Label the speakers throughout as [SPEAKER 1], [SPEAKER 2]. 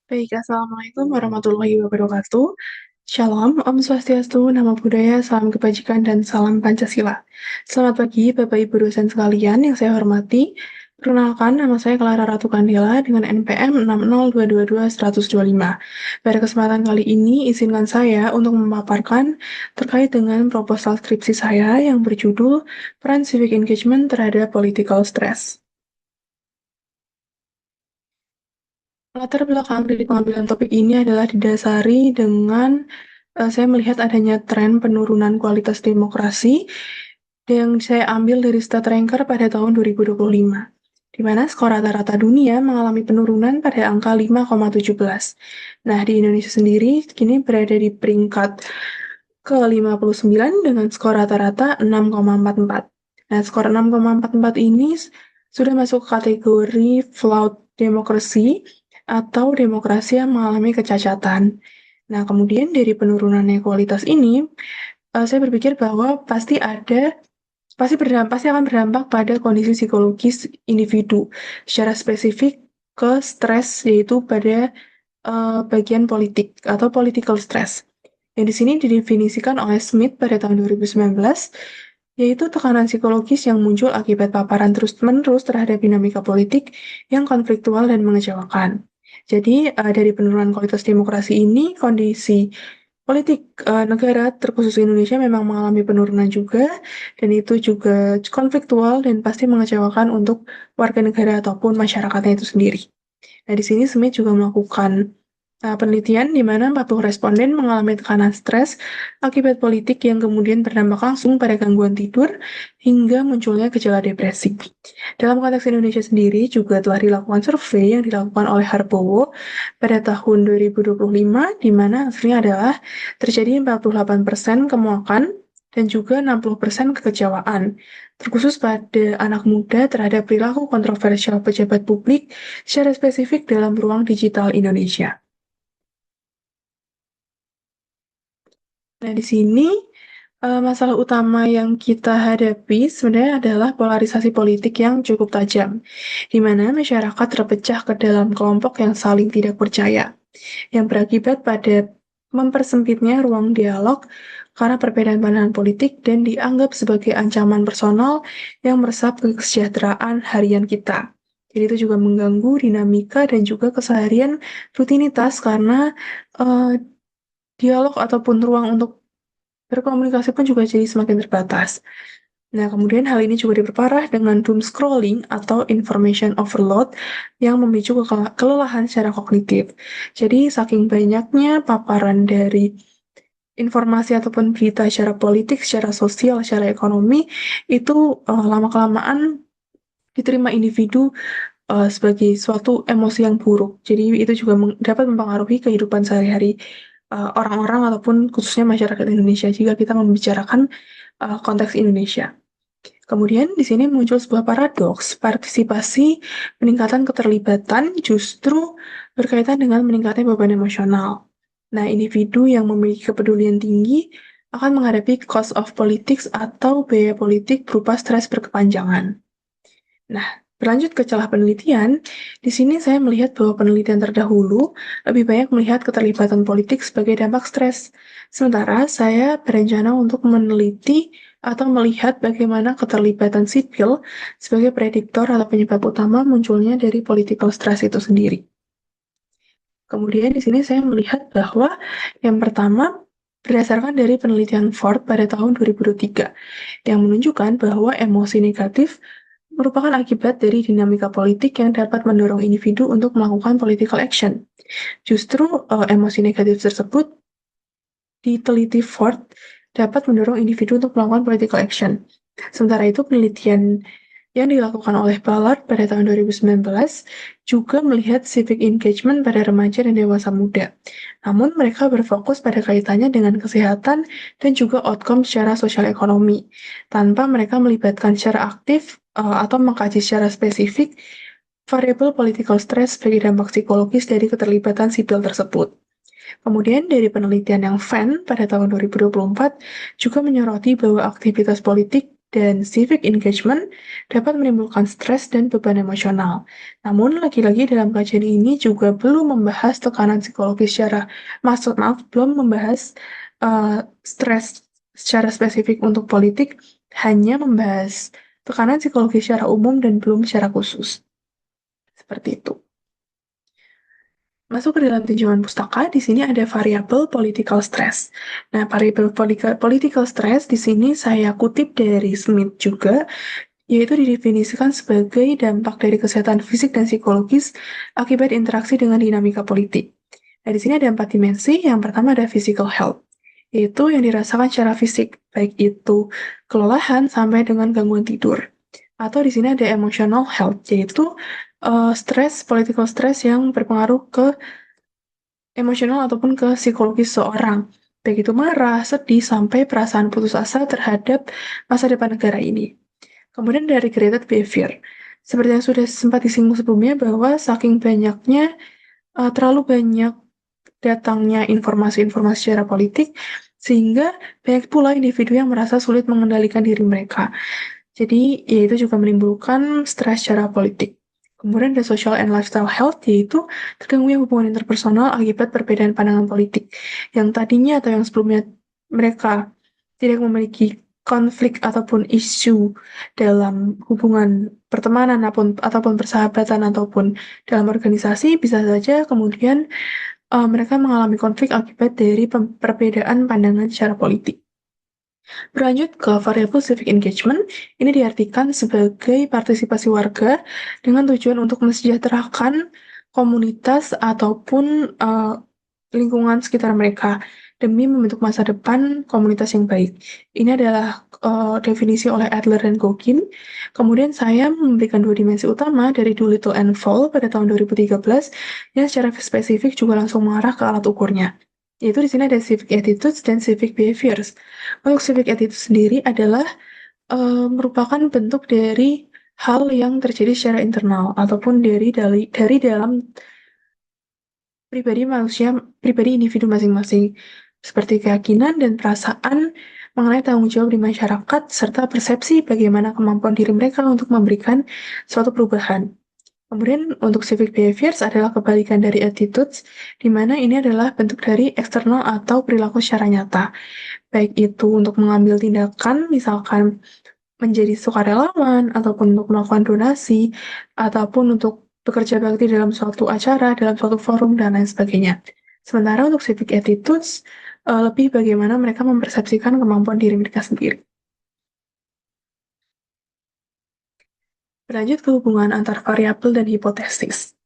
[SPEAKER 1] Baik, Assalamualaikum warahmatullahi wabarakatuh. Shalom, Om Swastiastu, Namo Buddhaya, salam kebajikan, dan salam Pancasila. Selamat pagi, Bapak Ibu dosen sekalian yang saya hormati. Perkenalkan, nama saya Clara Ratu Kandela dengan NPM 60222-125. Pada kesempatan kali ini, izinkan saya untuk memaparkan terkait dengan proposal skripsi saya yang berjudul Peran Civic Engagement terhadap Political Stress. Latar belakang dari pengambilan topik ini adalah didasari dengan saya melihat adanya tren penurunan kualitas demokrasi yang saya ambil dari StatRanker pada tahun 2025, di mana skor rata-rata dunia mengalami penurunan pada angka 5,17. Nah, di Indonesia sendiri kini berada di peringkat ke-59 dengan skor rata-rata 6,44. Nah, skor 6,44 ini sudah masuk kategori flawed democracy atau demokrasi yang mengalami kecacatan. Nah, kemudian dari penurunan kualitas ini, saya berpikir bahwa pasti akan berdampak pada kondisi psikologis individu secara spesifik ke stres, yaitu pada bagian politik atau political stress. Yang di sini didefinisikan oleh Smith pada tahun 2019, yaitu tekanan psikologis yang muncul akibat paparan terus-menerus terhadap dinamika politik yang konfliktual dan mengecewakan. Jadi, dari penurunan kualitas demokrasi ini, kondisi politik negara, terkhusus Indonesia, memang mengalami penurunan juga, dan itu juga konfliktual dan pasti mengecewakan untuk warga negara ataupun masyarakatnya itu sendiri. Nah, di sini Smith juga melakukan penelitian di mana 40 responden mengalami tekanan stres akibat politik yang kemudian berdampak langsung pada gangguan tidur hingga munculnya gejala depresi. Dalam konteks Indonesia sendiri juga telah dilakukan survei yang dilakukan oleh Harbowo pada tahun 2025, di mana hasilnya adalah terjadi 48% kemuakan dan juga 60% kekecewaan, terkhusus pada anak muda terhadap perilaku kontroversial pejabat publik secara spesifik dalam ruang digital Indonesia. Nah, di sini masalah utama yang kita hadapi sebenarnya adalah polarisasi politik yang cukup tajam, di mana masyarakat terpecah ke dalam kelompok yang saling tidak percaya, yang berakibat pada mempersempitnya ruang dialog karena perbedaan pandangan politik dan dianggap sebagai ancaman personal yang meresap ke kesejahteraan harian kita. Jadi itu juga mengganggu dinamika dan juga keseharian rutinitas karena uh, dialog ataupun ruang untuk berkomunikasi pun juga jadi semakin terbatas. Nah, kemudian hal ini juga diperparah dengan doom scrolling atau information overload yang memicu kelelahan secara kognitif. Jadi, saking banyaknya paparan dari informasi ataupun berita secara politik, secara sosial, secara ekonomi, itu lama-kelamaan diterima individu sebagai suatu emosi yang buruk. Jadi, itu juga dapat mempengaruhi kehidupan sehari-hari orang-orang ataupun khususnya masyarakat Indonesia jika kita membicarakan konteks Indonesia. Kemudian di sini muncul sebuah paradoks, partisipasi peningkatan keterlibatan justru berkaitan dengan meningkatnya beban emosional. Nah, individu yang memiliki kepedulian tinggi akan menghadapi cost of politics atau biaya politik berupa stres berkepanjangan. Nah, berlanjut ke celah penelitian, di sini saya melihat bahwa penelitian terdahulu lebih banyak melihat keterlibatan politik sebagai dampak stres. Sementara saya berencana untuk meneliti atau melihat bagaimana keterlibatan sipil sebagai prediktor atau penyebab utama munculnya dari political stress itu sendiri. Kemudian di sini saya melihat bahwa yang pertama berdasarkan dari penelitian Ford pada tahun 2023 yang menunjukkan bahwa emosi negatif merupakan akibat dari dinamika politik yang dapat mendorong individu untuk melakukan political action. Justru emosi negatif tersebut diteliti Ford dapat mendorong individu untuk melakukan political action. Sementara itu penelitian yang dilakukan oleh Ballard pada tahun 2019 juga melihat civic engagement pada remaja dan dewasa muda. Namun mereka berfokus pada kaitannya dengan kesehatan dan juga outcome secara sosial ekonomi, tanpa mereka melibatkan secara aktif atau mengkaji secara spesifik variabel political stress sebagai dampak psikologis dari keterlibatan sipil tersebut. Kemudian dari penelitian yang Fan pada tahun 2024 juga menyoroti bahwa aktivitas politik dan civic engagement dapat menimbulkan stres dan beban emosional. Namun, lagi-lagi dalam kajian ini juga belum membahas tekanan psikologis belum membahas stres secara spesifik untuk politik, hanya membahas tekanan psikologis secara umum dan belum secara khusus. Seperti itu. Masuk ke dalam tinjauan pustaka, di sini ada variabel political stress. Nah, variabel political stress di sini saya kutip dari Smith juga, yaitu didefinisikan sebagai dampak dari kesehatan fisik dan psikologis akibat interaksi dengan dinamika politik. Nah, di sini ada 4 dimensi. Yang pertama ada physical health, yaitu yang dirasakan secara fisik, baik itu kelelahan sampai dengan gangguan tidur. Atau di sini ada emotional health, yaitu political stress yang berpengaruh ke emosional ataupun ke psikologis seorang, baik itu marah, sedih, sampai perasaan putus asa terhadap masa depan negara ini. Kemudian dari regretted behavior, seperti yang sudah sempat disinggung sebelumnya bahwa saking banyaknya, terlalu banyak datangnya informasi-informasi secara politik, sehingga banyak pula individu yang merasa sulit mengendalikan diri mereka. Jadi, ya itu juga menimbulkan stres secara politik. Kemudian ada social and lifestyle health, yaitu terganggunya hubungan interpersonal akibat perbedaan pandangan politik. Yang tadinya atau yang sebelumnya mereka tidak memiliki konflik ataupun isu dalam hubungan pertemanan ataupun persahabatan ataupun dalam organisasi, bisa saja kemudian mereka mengalami konflik akibat dari perbedaan pandangan secara politik. Berlanjut ke variabel civic engagement, ini diartikan sebagai partisipasi warga dengan tujuan untuk mensejahterakan komunitas ataupun lingkungan sekitar mereka demi membentuk masa depan komunitas yang baik. Ini adalah definisi oleh Adler dan Gogin. Kemudian saya memberikan 2 dimensi utama dari Doolittle and Fall pada tahun 2013 yang secara spesifik juga langsung mengarah ke alat ukurnya. Yaitu di sini ada civic attitudes dan civic behaviors. Untuk civic attitude sendiri adalah merupakan bentuk dari hal yang terjadi secara internal ataupun dari dalam pribadi individu masing-masing, seperti keyakinan dan perasaan mengenai tanggung jawab di masyarakat serta persepsi bagaimana kemampuan diri mereka untuk memberikan suatu perubahan. Kemudian untuk civic behaviors adalah kebalikan dari attitudes, di mana ini adalah bentuk dari eksternal atau perilaku secara nyata. Baik itu untuk mengambil tindakan, misalkan menjadi sukarelawan, ataupun untuk melakukan donasi, ataupun untuk bekerja bakti dalam suatu acara, dalam suatu forum, dan lain sebagainya. Sementara untuk civic attitudes, lebih bagaimana mereka mempersepsikan kemampuan diri mereka sendiri. Berlanjut ke hubungan antar variabel dan hipotesis.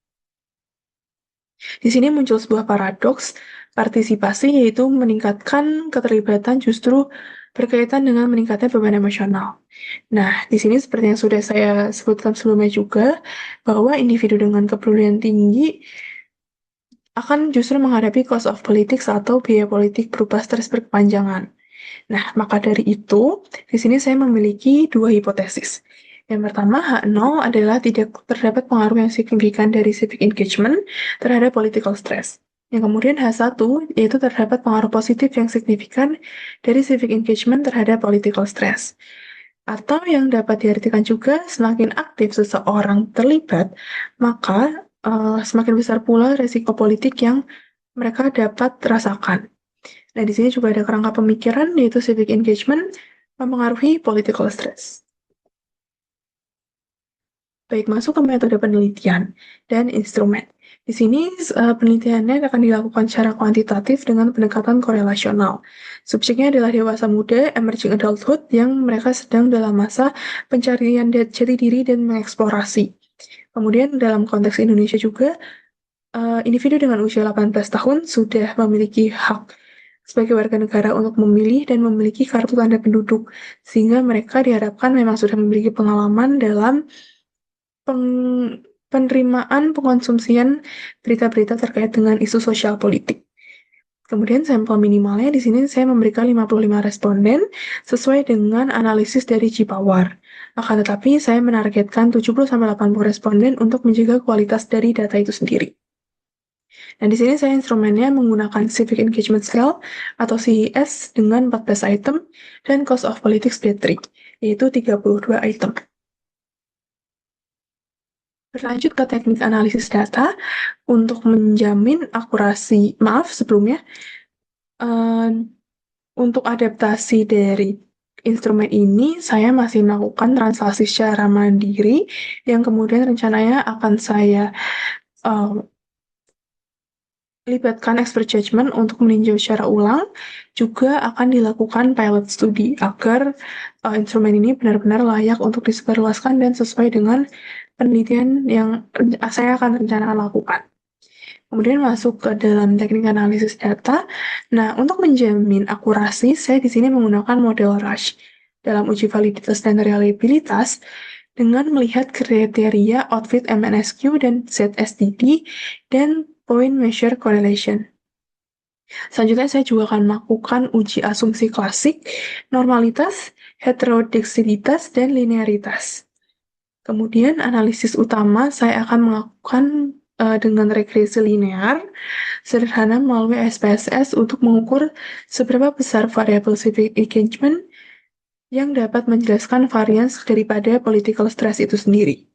[SPEAKER 1] Di sini muncul sebuah paradoks partisipasi, yaitu meningkatkan keterlibatan justru berkaitan dengan meningkatnya beban emosional. Nah, di sini seperti yang sudah saya sebutkan sebelumnya juga, bahwa individu dengan kepedulian tinggi akan justru menghadapi cost of politics atau biaya politik berupa stres berkepanjangan. Nah, maka dari itu, di sini saya memiliki 2 hipotesis. Yang pertama, H0 adalah tidak terdapat pengaruh yang signifikan dari civic engagement terhadap political stress. Yang kemudian H1, yaitu terdapat pengaruh positif yang signifikan dari civic engagement terhadap political stress. Atau yang dapat diartikan juga, semakin aktif seseorang terlibat, maka semakin besar pula resiko politik yang mereka dapat rasakan. Nah, di sini juga ada kerangka pemikiran, yaitu civic engagement mempengaruhi political stress. Baik, masuk ke metode penelitian dan instrumen. Di sini penelitiannya akan dilakukan secara kuantitatif dengan pendekatan korelasional. Subjeknya adalah dewasa muda, emerging adulthood, yang mereka sedang dalam masa pencarian jati diri dan mengeksplorasi. Kemudian dalam konteks Indonesia juga, individu dengan usia 18 tahun sudah memiliki hak sebagai warga negara untuk memilih dan memiliki kartu tanda penduduk, sehingga mereka diharapkan memang sudah memiliki pengalaman dalam penerimaan pengkonsumsian berita-berita terkait dengan isu sosial politik. Kemudian sampel minimalnya di sini saya memberikan 55 responden sesuai dengan analisis dari G-Power. Akan tetapi saya menargetkan 70-80 responden untuk menjaga kualitas dari data itu sendiri. Nah, di sini saya instrumennya menggunakan Civic Engagement Scale atau CES dengan 14 item dan Cost of Politics B3. yaitu 32 item. Berlanjut ke teknik analisis data, untuk menjamin akurasi, sebelumnya, eh, untuk adaptasi dari instrumen ini, saya masih melakukan translasi secara mandiri, yang kemudian rencananya akan saya eh, libatkan expert judgment untuk meninjau secara ulang, juga akan dilakukan pilot study agar instrumen ini benar-benar layak untuk disebarluaskan dan sesuai dengan penelitian yang saya akan rencanakan lakukan. Kemudian masuk ke dalam teknik analisis data. Nah, untuk menjamin akurasi, saya di sini menggunakan model Rush dalam uji validitas dan reliabilitas dengan melihat kriteria outfit MNSQ dan ZSTD dan point measure correlation. Selanjutnya saya juga akan melakukan uji asumsi klasik, normalitas, heterodexitas, dan linearitas. Kemudian analisis utama saya akan melakukan dengan regresi linear sederhana melalui SPSS untuk mengukur seberapa besar variabel civic engagement yang dapat menjelaskan varians daripada political stress itu sendiri.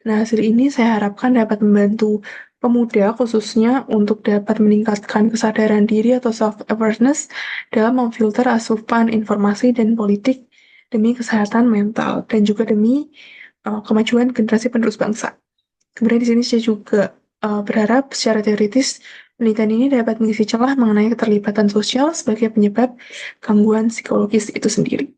[SPEAKER 1] Nah, hasil ini saya harapkan dapat membantu pemuda khususnya untuk dapat meningkatkan kesadaran diri atau self-awareness dalam memfilter asupan informasi dan politik demi kesehatan mental dan juga demi kemajuan generasi penerus bangsa. Kemudian di sini saya juga berharap secara teoritis penelitian ini dapat mengisi celah mengenai keterlibatan sosial sebagai penyebab gangguan psikologis itu sendiri.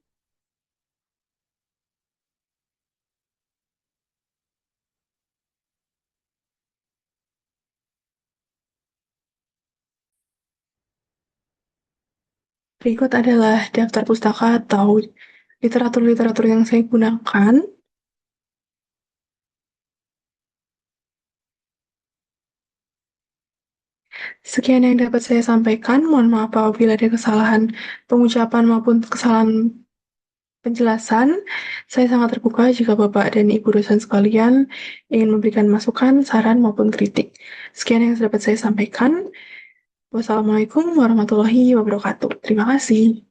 [SPEAKER 1] Berikut adalah daftar pustaka atau literatur-literatur yang saya gunakan. Sekian yang dapat saya sampaikan. Mohon maaf apabila ada kesalahan pengucapan maupun kesalahan penjelasan. Saya sangat terbuka jika Bapak dan Ibu dosen sekalian ingin memberikan masukan, saran, maupun kritik. Sekian yang dapat saya sampaikan. Wassalamualaikum warahmatullahi wabarakatuh. Terima kasih.